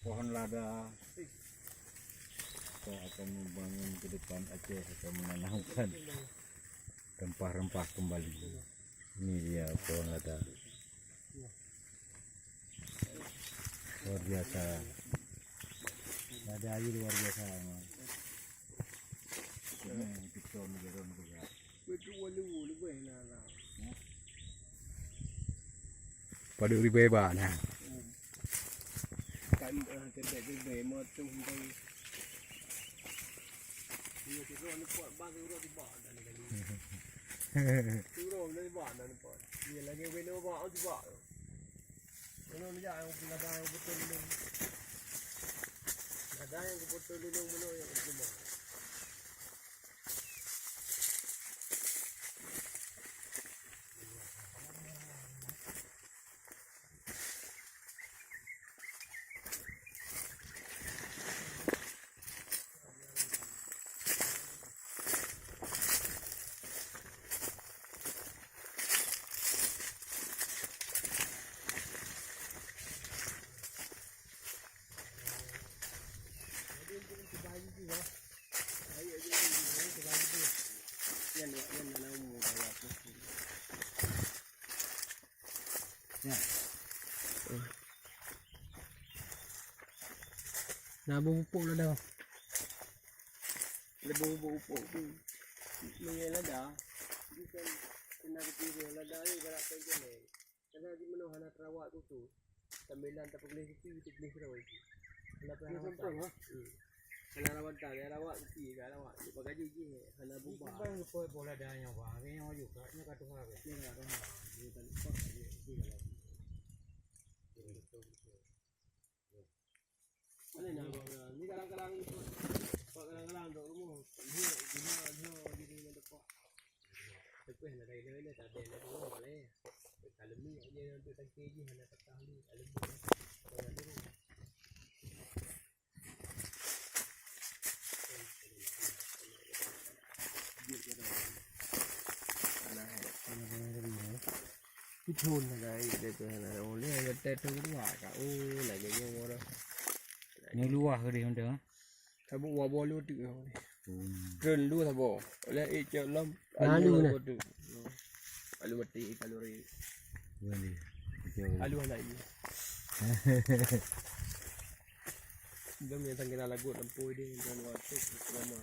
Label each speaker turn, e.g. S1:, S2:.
S1: pohon lada. Kita akan membangun ke depan Aceh, akan menanamkan rempah-rempah kembali. Ini dia pohon lada. Luar biasa. Lada aja luar biasa. Ini kita mengeron juga. Pada ribu bah nah.
S2: Cái về mà trùng đây nhiều cái rồi nó bỏ bao nhiêu rồi thì bỏ là này cái rồi nó bỏ là nó bỏ nhiều là nhiều bên nó bỏ thì bỏ nó dài không là dài không bớt lên là dài không bớt lên nó không bỏ Nah bubuk lah dah. Lebih bubuk tu. Ni lah dah. Bukan kena kecil lah dah ni berat saja ni. Karena di mana hana terawat tu. Sambilan tak boleh situ boleh terawat. Kenapa rawat? Hana rawat tak, rawat mesti kan rawat. Pakai gigi hana bubak.
S1: Bang boleh dah nyawa. Ini juga nya katu ha.
S2: Ni lah dah. Ni kan pak ni lah. Ini nak ni kadang-kadang itu, kadang-kadang dok rumah, dia jadi nak dapat. Tapi hendak dari ni tak ada nak rumah boleh. Kalau ni dia untuk tangki je hendak tak tahu alam ni. Cái thôn này đây để tôi là ô lấy cái tết tôi cũng hòa cả ô lại cái nhau đó.
S1: Ni luah ke dia hendak.
S2: Thà bộ bò luôn tự rồi. Trơn luôn thà bộ. Lấy ít cho lắm.
S3: Alu nè.
S2: Alu mati kalori.
S1: Ini.
S2: Alu này. Dia minta kita lagu lampui dia dan waktu selama.